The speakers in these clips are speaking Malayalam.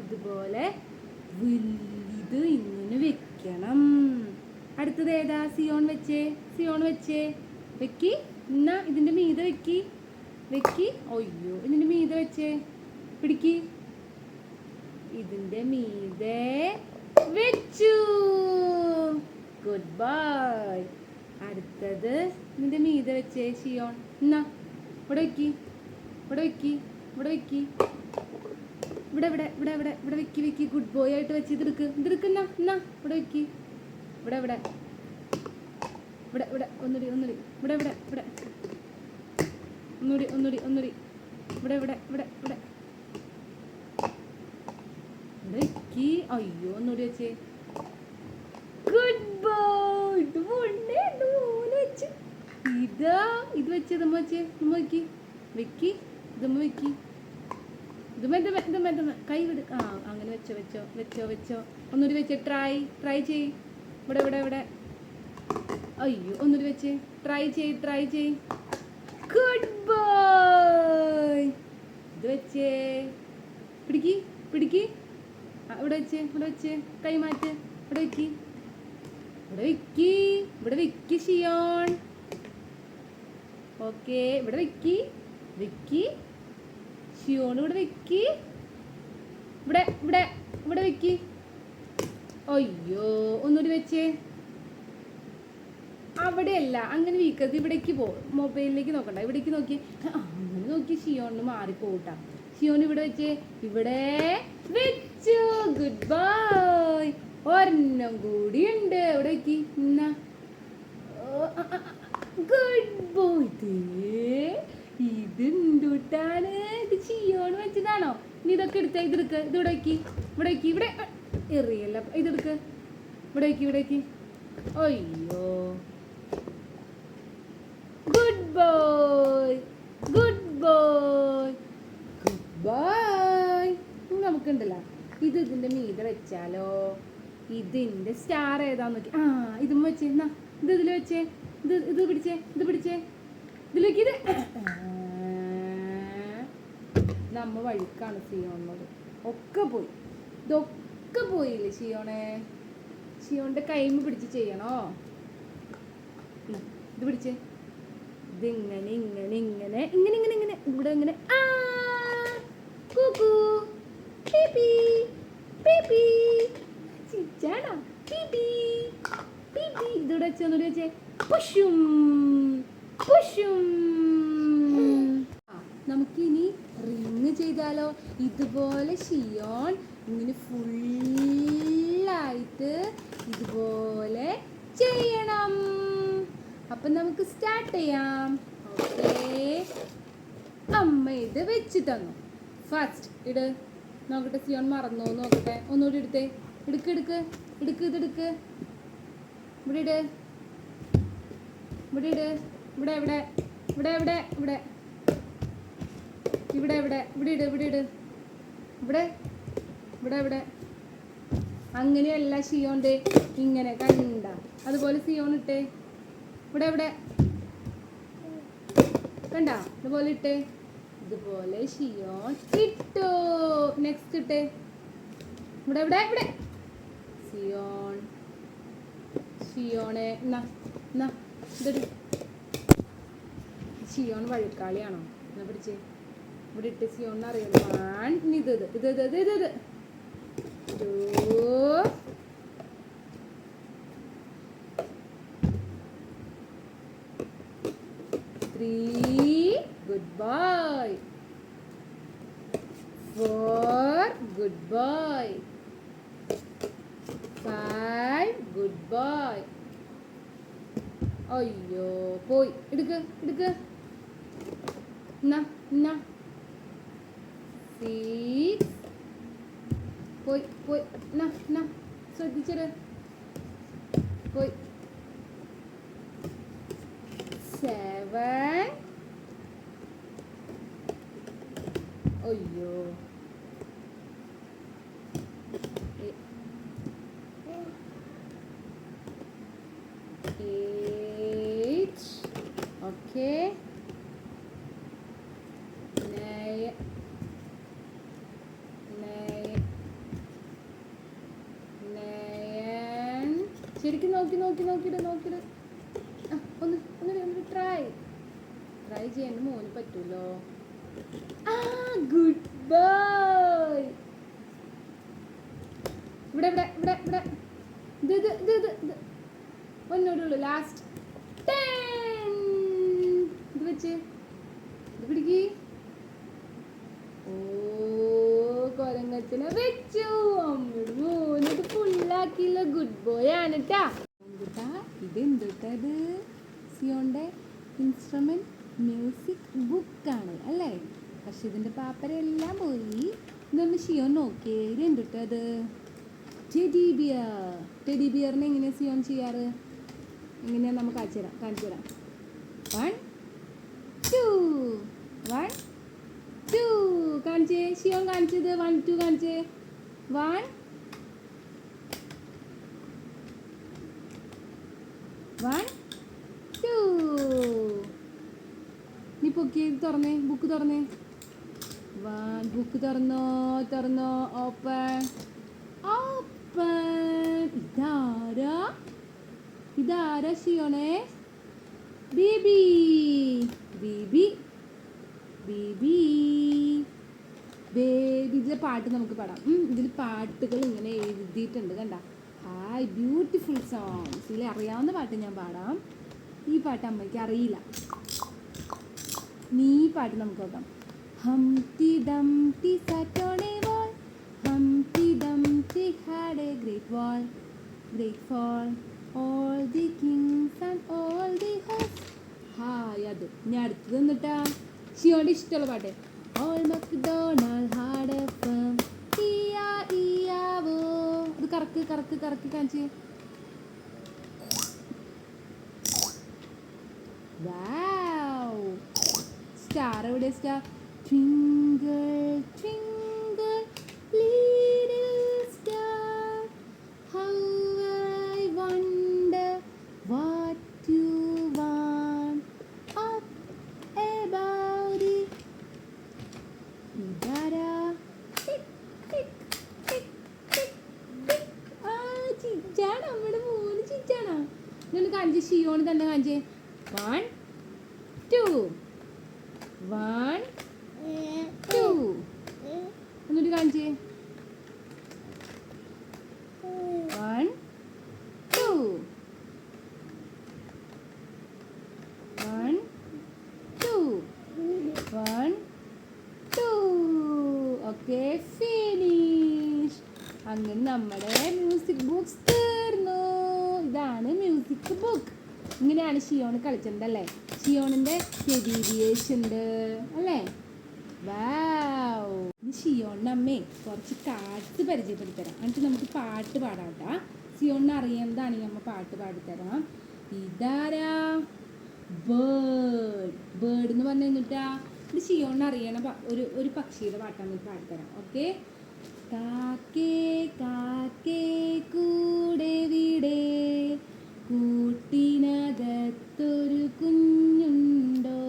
ഇതുപോലെ വലുത് ഇങ്ങനെ വെക്കണം. അടുത്തത് ഏതാ? സിയോൺ വെച്ചേ, സിയോൺ വെച്ചേ. വെക്കി. എന്നാ ഇതിൻ്റെ മീതെ വെക്കി, വെക്കി. ഒയ്യോ, ഇതിൻ്റെ മീതെ വെച്ചേ. പിടിക്ക്. ഇതിൻ്റെ മീതെ വെച്ചു. Good bye. അടുത്തത് ഇതിൻ്റെ മീതെ വെച്ചേ സിയോൺ. എന്നാ ഇവിടെ വെക്കി, ഇവിടെ വെക്കി, ഇവിടെ വെക്കി. ഇവിടെ ഇവിടെ ഇവിടെ ഇവിടെ ഇവിടെ വെക്കി, വെക്കി. ഗുഡ് ബോയ് ആയിട്ട് വെച്ച് ഇതെടുക്ക്, ഇതെടുക്കുന്ന. എന്നാ ഇവിടെ വെക്കി. ഇവിടെ ഇവിടെ ഇവിടെ ഇവിടെ ഒന്നുടി, ഒന്നുടി. ഇവിടെ ഇവിടെ ഇവിടെ ഒന്നുടി, ഒന്നുടി, ഒന്നുടി. ഇവിടെ ഇവിടെ ഇവിടെ ഇവിടെ ഇവിടെ വെക്കി. അയ്യോ, ഒന്നുകൂടി വെച്ചേ. Good boy. ഇത് വെച്ച് ഇതാ, ഇത് വെച്ച് ഇതമ്മ വെച്ചേ. നമ്മ വെക്കി, വെക്കി. ഇതമ്മ വെക്കി. ഇതുമ്മ കൈ വിട്. ആ, അങ്ങനെ വെച്ചോ, വെച്ചോ, വെച്ചോ, വെച്ചോ. ഒന്നുകൂടി വെച്ചേ. ട്രൈ, ട്രൈ ചെയ്. ഇവിടെ ഇവിടെ ഇവിടെ. അയ്യോ, ഒന്നുകൂടി വെച്ചേ. ട്രൈ ചെയ്, ട്രൈ ചെയ്. Good boy. ഇത് വെച്ചേ. പിടിക്ക്, പിടിക്ക്. ഇവിടെ വെച്ചേ, ഇവിടെ വെച്ചേ. കൈ മാറ്റ്. ഇവിടെ വെക്കി, ഇവിടെ വെക്കി, ഇവിടെ വെക്കി സിയോൺ. ഓക്കെ, ഇവിടെ വെക്കി, വെക്കി. സിയോൺ ഇവിടെ വെക്കി. ഇവിടെ ഇവിടെ ഇവിടെ വെക്കി. അയ്യോ, ഒന്നുകൂടി വെച്ചേ. അവിടെയല്ല, അങ്ങനെ വീക്കരുത്. ഇവിടേക്ക് പോ. മൊബൈലിലേക്ക് നോക്കണ്ട, ഇവിടേക്ക് നോക്കി. അങ്ങനെ നോക്കി സിയോണിന് മാറിപ്പോട്ടാ. സിയോൺ ഇവിടെ വെച്ചേ. ഇവിടെ വെച്ചു. Good bye. ഒരെണ്ണം കൂടി ഉണ്ട്. ഇവിടെ വെക്കി. എന്നാ ഗുഡ് ബോയ്. ഇത് എന്തുട്ടാണ്? ഇത് സിയോൺ വെച്ചതാണോ? നീ ഇതൊക്കെ എടുത്ത. ഇതെടുക്ക്. ഇത് ഇവിടെ വെക്കി, ഇവിടെ വെക്കി. ഇവിടെ എറിയല്ല. ഇതെടുക്ക്. ഇവിടെ വെക്കി, ഇവിടെ വെക്കി. അയ്യോ, good boy, good boy, good bye. നമുക്കുണ്ടല്ലോ, ഇത് ഇതിൻ്റെ മീതെ വെച്ചാലോ? ഇതിൻ്റെ സ്റ്റാർ ഏതാന്ന് നോക്കി. ആ, ഇതും വെച്ചേ. എന്നാ ഇത് ഇതിൽ വെച്ചേ. ഇത് ഇത് പിടിച്ചേ, ഇത് പിടിച്ചേ. ഇതിലേക്ക് ഇത്. നമ്മ വഴിക്കാണ് സിയോണോട്. ഒക്കെ പോയി. ഇതൊക്കെ പോയില്ലേ സിയോണെ? സിയോണിൻ്റെ കൈമ പിടിച്ച് ചെയ്യണോ? ഇത് പിടിച്ചേ. ഇതിങ്ങനെ ഇങ്ങനെ ഇങ്ങനെ ഇങ്ങനെ ഇങ്ങനെ ഇങ്ങനെ ഇവിടെ ഇങ്ങനെ. ആ, കൂക്കു, പീപ്പി, പീപ്പി. ചിച്ചാടാ, പീപ്പി, പീപ്പി. ഇതിവിടെ വെച്ച് ഒന്നുകൂടി വെച്ചേ. പുഷും, പുഷും. നമുക്കിനി റിങ് ചെയ്താലോ? ഇതുപോലെ സിയോൺ ഇങ്ങനെ ഫുള്ളായിട്ട് ഇതുപോലെ ചെയ്യണം. അപ്പം നമുക്ക് സ്റ്റാർട്ട് ചെയ്യാം. ഓക്കേ, അമ്മ ഇത് വെച്ച് തന്നു. ഫസ്റ്റ് ഇട്. നോക്കട്ടെ, സിയോൺ മറന്നോ നോക്കട്ടെ. ഒന്നുകൂടി എടുത്തേ. എടുക്ക്, എടുക്ക്, എടുക്ക്. ഇതെടുക്ക്. ഇവിടെ ഇട്, ഇവിടെ ഇട്. ഇവിടെ ഇവിടെ ഇവിടെ ഇവിടെ ഇവിടെ ഇവിടെ ഇവിടെ ഇവിടെ ഇട്, ഇവിടെ ഇട്. ഇവിടെ ഇവിടെ ഇവിടെ. അങ്ങനെയല്ല സിയോൻ്റെ ഇങ്ങനെ കണ്ട. അതുപോലെ സിയോൺ ഇട്ടേ. ഇവിടെ ഇവിടെ കണ്ട. ഇതുപോലെ ഇട്ടേ. ഇതുപോലെ സിയോൺ ഇട്ടു. നെക്സ്റ്റ് ഇട്ടേ. ഇവിടെ ഇവിടെ ഇവിടെ. സിയോൺ, സിയോണെ. എന്നാ എന്നാ ഇതൊരു സിയോൺ വഴുക്കാളിയാണോ? എന്നാ പിടിച്ചേ. ഇവിടെ ഇട്ട് സിയോണിന് അറിയാലോ. ഇനി ഇത് ഇത് ഇത് ഇത് ഇത് ഇത് 2 3. Goodbye. 4. Goodbye. 5. Goodbye. അയ്യോ, പോയി. എടുക്ക്, എടുക്ക്. എന്നാ എന്നാ 6. പോയി പോയി. എന്നാ എന്നാ ശ്രദ്ധിച്ചത്. പോയി. 7. അയ്യോ, 8. ഓക്കെ. 9. ശരിക്കും നോക്കിയിട്ട് ഒന്ന് ട്രൈ ചെയ്യാൻ മോന് പറ്റൂലോ. Good boy. ഇവിടെ ഒന്നോടുള്ളൂ. ലാസ്റ്റ് ഇത് വെച്ച് ഇത് പിടിക്ക്. ഓ കൊരങ്ങത്തിനെ വെച്ചു. അമ്മയുടെ മോനത് ഫുള്ളാക്കിയില്ല. ഗുഡ് ബോയ് ആണ് കേട്ടാ. ഇത് എന്തുട്ടത്? സിയോന്റെ ഇൻസ്ട്രുമെന്റ് മ്യൂസിക് ബുക്കാണ് അല്ലേ? പക്ഷെ ഇതിന്റെ പാപ്പരെല്ലാം പോയി. ഇതൊന്ന് സിയോൻ നോക്കിയേ. ഇത് എന്തുട്ടത്? Teddy bear. ടെഡി ബിയറിനെ എങ്ങനെയാ സിയോൻ ചെയ്യാറ്? എങ്ങനെയാ നമുക്ക് കാണിച്ചു തരാം. 1 2 1 2 കാണിച്ചേ. സിയോൻ കാണിച്ചത് 1 2 കാണിച്ചേ. 1 1 2. നീ പൊക്കി തുറന്നേ. ബുക്ക് തുറന്നേ. ബുക്ക് തുറന്നോ. ഓപ്പൺ. ഇതാരാ സിയോണേ? ബേബി. ഇതിലെ പാട്ട് നമുക്ക് പാടാം. ഇതിൽ പാട്ടുകൾ ഇങ്ങനെ എഴുതിയിട്ടുണ്ട് കണ്ട. Hi beautiful songs. ഇതിൽ അറിയാവുന്ന പാട്ട് ഞാൻ പാടാം. ഈ പാട്ട് അമ്മയ്ക്ക് അറിയില്ല. ഈ പാട്ട് നമുക്ക് നോക്കാം. ഹംടി ഡംടി sat on a wall. Humpty Dumpty had a great fall. All the kings and all the hosts. Hi അത് ഇനി അടുത്തത് എന്നിട്ടാ സിയോന്റെ ഇഷ്ടമുള്ള പാട്ട്. All MacDonald had a farm. E-I-E-I-O. അത് കറക്ക് കാണിച്ച്. വൗ. സ്റ്റാർ എവിടെ? Star. Twinkle twinkle little star, how I wonder what you want up above the idara. Tick tick tick tick tick. ചിച്ചാണ് നമ്മുടെ മോന്. ചിച്ചാണോ? ഇതൊന്ന് കാണിച്ച്. സിയോണ് തന്നെ കാണിച്ചേ. 1 2 1 2. എന്നിട്ട് കാണിച്ചേ. 1 2 1 2 1 2. Okay finish. അങ്ങനെ നമ്മുടെ മ്യൂസിക് ബുക്സ് തീർന്നു. ഇതാണ് മ്യൂസിക് ബുക്ക്. ഇങ്ങനെയാണ് സിയോൺ കളിച്ചിട്ടുണ്ടല്ലേ? സിയോണിൻ്റെ ടെഡി ബിയേഴ്സ് ഉണ്ട് അല്ലേ? വാവ്. ഇത് സിയോണിൻ്റെ അമ്മേ കുറച്ച് കാർഡ്സ് പരിചയപ്പെടുത്തരാം. എന്നിട്ട് നമുക്ക് പാട്ട് പാടാം കേട്ടാ. സിയോണിന് അറിയുന്നതാണെങ്കിൽ അമ്മ പാട്ട് പാടിത്തരാം. ഇതാരാ? ബേർഡ് എന്ന് പറഞ്ഞു കഴിഞ്ഞിട്ടാ. ഇത് സിയോണിന് അറിയണ ഒരു പക്ഷിയുടെ പാട്ടാണ് പാടിത്തരാം. ഓക്കെ. കാക്കേ കാക്കേ കൂടെ വീടേ, കൂട്ടിനകത്തൊരു കുഞ്ഞുണ്ടോ,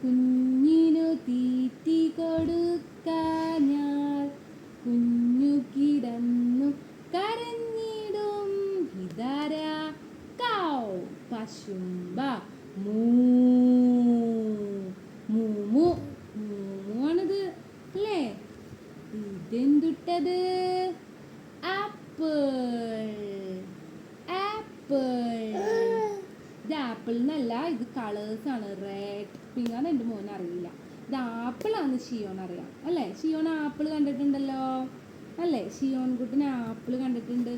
കുഞ്ഞിനു തീറ്റി കൊടുക്കാഞ്ഞാൽ കുഞ്ഞു കിടന്നു കരഞ്ഞിടും. ഇതാരാ? കൗ. പശുമ്പ. മൂവാണിത് അല്ലേ? ഇതെന്തുട്ടത്? ആപ്പിൾ. ഇത് ആപ്പിൾ എന്നല്ല, ഇത് കളേഴ്സ് ആണ്. റെഡ് പിങ്ക് ആണ്. എൻ്റെ മോന് അറിയില്ല. ഇത് ആപ്പിളാണ് സിയോൺ അറിയാം അല്ലേ? സിയോൺ ആപ്പിൾ കണ്ടിട്ടുണ്ടല്ലോ അല്ലേ? സിയോൺ കുട്ടിന് ആപ്പിൾ കണ്ടിട്ടുണ്ട്.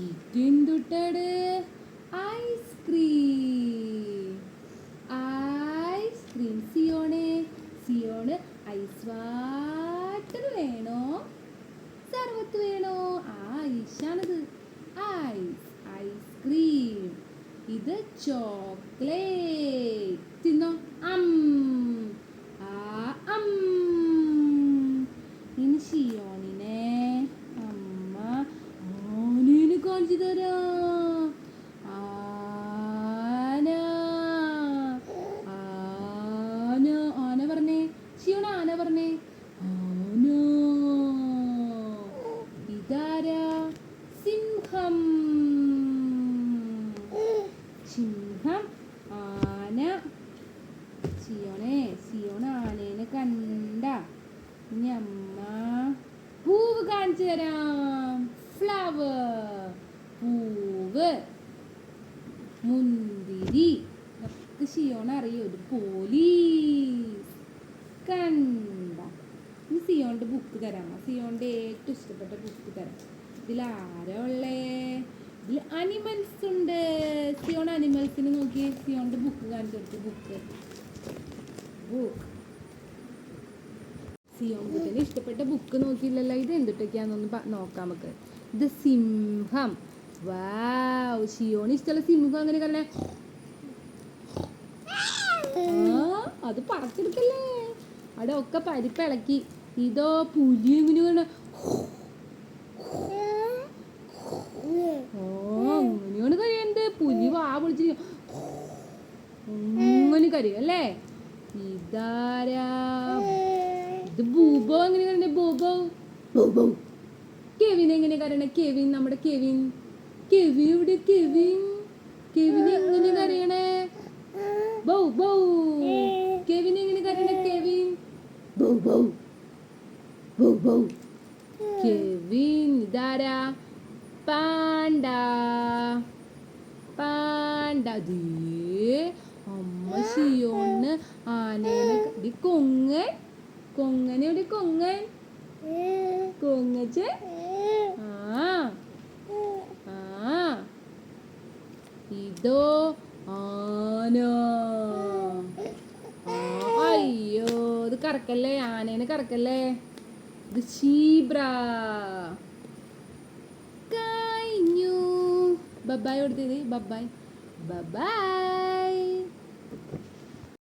ഇതെന്തുട്ടത്? ഐസ്ക്രീം. സിയോണ് ഐസ് വാട്ടർ വേണോ സർവത്ത് വേണോ? ഐസാണിത്. ഐസ്ക്രീം. ഇത് ചോക്ലേറ്റ്. തിന്നോ. ഇനി സിയോണിനെ അമ്മ ആനേനെ കാണിച്ചു തരാം. ആന പറഞ്ഞേ. സിയോൺ ആന പറഞ്ഞേ. ആന. ഇതാരാ? സിംഹം. അമ്മ പൂവ് കാണിച്ചു തരാം. ഫ്ലവർ, പൂവ്. മുന്തിരി, നമുക്ക് സിയോൺ അറിയോ, ഒരു പോലീസ്. കണ്ട, ഈ സിയോണിന്റെ ബുക്ക് തരാമോ? സിയോണിന്റെ ഏറ്റവും ഇഷ്ടപ്പെട്ട ബുക്ക് തരാം. ഇതിൽ ആരാ ഉള്ളേ? ഇതിൽ അനിമൽസ് ഉണ്ട്. സിയോൺ അനിമൽസിന് നോക്കി. സിയോണിന്റെ ബുക്ക് കാണിച്ചു കൊടുത്തു. ബുക്ക് സിയോൺ കുട്ടിന് ഇഷ്ടപ്പെട്ട ബുക്ക് നോക്കിയില്ലല്ലോ. ഇത് എന്തിട്ടൊക്കെയാണെന്നൊന്ന് നോക്കാം നമുക്ക്. ഇത് സിംഹം. വാവ്, സിയോൺ ഇഷ്ടമുള്ള സിംഹം അങ്ങനെ കല്ലേ. അത് പറച്ചെടുക്കല്ലേ, അവിടെ ഒക്കെ പരിപ്പിളക്കി. ഇതോ പുലി എങ്ങനെ കണ്ട. അങ്ങനെയാണ് കരയണ്ട്. പുലി വാ പൊളിച്ചിരിക്കും, അങ്ങനെ കരയും അല്ലേ. ഇതാരാ? ഇത് ബൂബോ. എങ്ങനെ കരണ്ടേ? ബോബോ. ബോബോ. കെവിൻ എങ്ങനെ കരയണേ? കെവിൻ, നമ്മുടെ കെവിൻ. കെവിൻ എവിടെ? കെവിൻ. കെവിൻ എങ്ങനെ കരയണേ? ബൗ ബൗ. കെവിൻ എങ്ങനെ കരയണേ? കെവിൻ. ബൗ ബൗ. ബൗ ബൗ. കെവിൻ. ഇതാരാ? പാണ്ട. പാണ്ട. അമ്മ സിയോണ് ആനേനെ. കൊങ്ങൻ. കൊങ്ങൻ എവിടെ? കൊങ്ങൻ. കൊങ്ങച്ച്. ഇതോ ആന. അയ്യോ, ഇത് കറക്കല്ലേ, ആനേനെ കറക്കല്ലേ. ഇത് സീബ്ര. കഴിഞ്ഞു. ബബായ് കൊടുത്തത്. ബബായ്. ബബായ്.